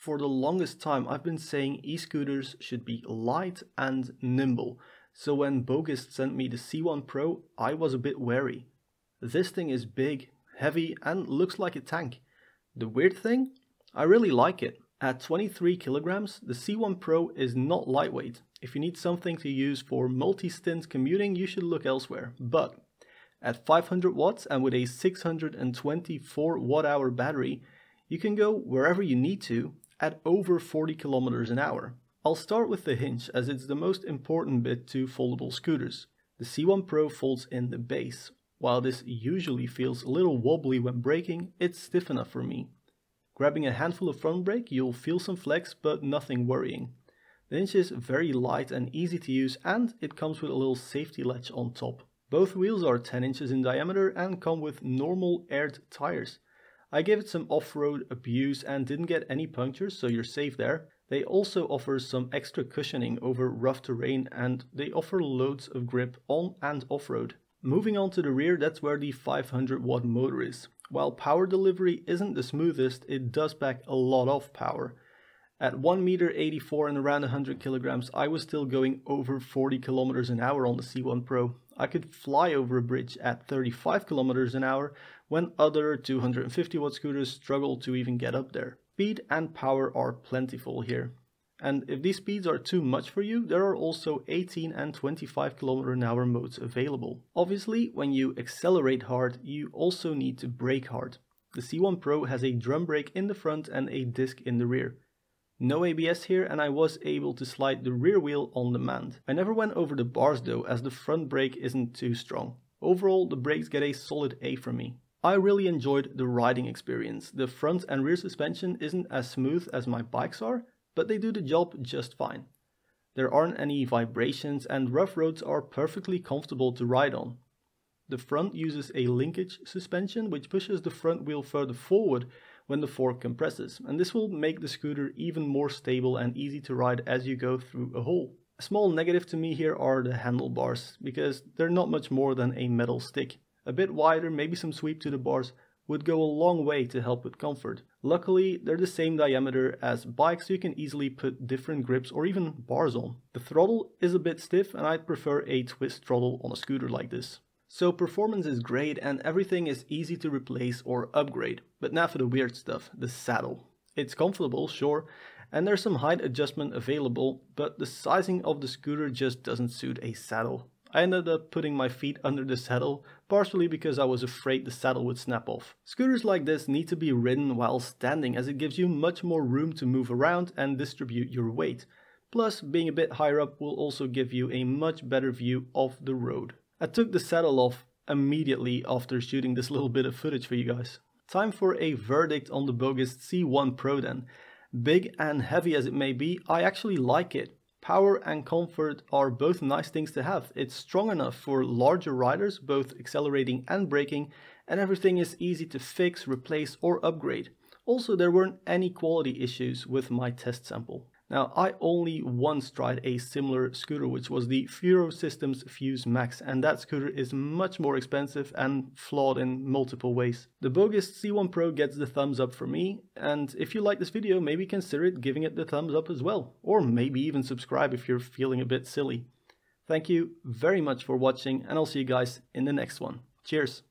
For the longest time, I've been saying e-scooters should be light and nimble. So when Bogist sent me the C1 Pro, I was a bit wary. This thing is big, heavy, and looks like a tank. The weird thing? I really like it. At 23 kilograms, the C1 Pro is not lightweight. If you need something to use for multi-stint commuting, you should look elsewhere. But at 500 watts and with a 624 watt-hour battery, you can go wherever you need to at over 40 kilometers an hour. I'll start with the hinge as it's the most important bit to foldable scooters. The C1 Pro folds in the base. While this usually feels a little wobbly when braking, it's stiff enough for me. Grabbing a handful of front brake, you'll feel some flex, but nothing worrying. The hinge is very light and easy to use, and it comes with a little safety latch on top. Both wheels are 10 inches in diameter and come with normal aired tires. I gave it some off-road abuse and didn't get any punctures, so you're safe there. They also offer some extra cushioning over rough terrain, and they offer loads of grip on and off-road. Moving on to the rear, that's where the 500 watt motor is. While power delivery isn't the smoothest, it does pack a lot of power. At 1m84 and around 100 kilograms, I was still going over 40 kilometers an hour on the C1 Pro. I could fly over a bridge at 35 kilometers an hour when other 250 watt scooters struggle to even get up there. Speed and power are plentiful here. And if these speeds are too much for you, there are also 18 and 25 km an hour modes available. Obviously, when you accelerate hard, you also need to brake hard. The C1 Pro has a drum brake in the front and a disc in the rear. No ABS here, and I was able to slide the rear wheel on demand. I never went over the bars though, as the front brake isn't too strong. Overall, the brakes get a solid A from me. I really enjoyed the riding experience. The front and rear suspension isn't as smooth as my bikes are, but they do the job just fine. There aren't any vibrations and rough roads are perfectly comfortable to ride on. The front uses a linkage suspension which pushes the front wheel further forward when the fork compresses, and this will make the scooter even more stable and easy to ride as you go through a hole. A small negative to me here are the handlebars, because they're not much more than a metal stick. A bit wider, maybe some sweep to the bars, would go a long way to help with comfort. Luckily, they're the same diameter as bikes, so you can easily put different grips or even bars on. The throttle is a bit stiff, and I'd prefer a twist throttle on a scooter like this. So performance is great and everything is easy to replace or upgrade. But now for the weird stuff, the saddle. It's comfortable, sure, and there's some height adjustment available, but the sizing of the scooter just doesn't suit a saddle. I ended up putting my feet under the saddle, partially because I was afraid the saddle would snap off. Scooters like this need to be ridden while standing, as it gives you much more room to move around and distribute your weight. Plus, being a bit higher up will also give you a much better view of the road. I took the saddle off immediately after shooting this little bit of footage for you guys. Time for a verdict on the Bogist C1 Pro then. Big and heavy as it may be, I actually like it. Power and comfort are both nice things to have. It's strong enough for larger riders, both accelerating and braking, and everything is easy to fix, replace or upgrade. Also, there weren't any quality issues with my test sample. Now, I only once tried a similar scooter, which was the Furo Systems Fuse Max, and that scooter is much more expensive and flawed in multiple ways. The Bogist C1 Pro gets the thumbs up for me, and if you like this video, maybe consider giving it the thumbs up as well, or maybe even subscribe if you're feeling a bit silly. Thank you very much for watching, and I'll see you guys in the next one. Cheers!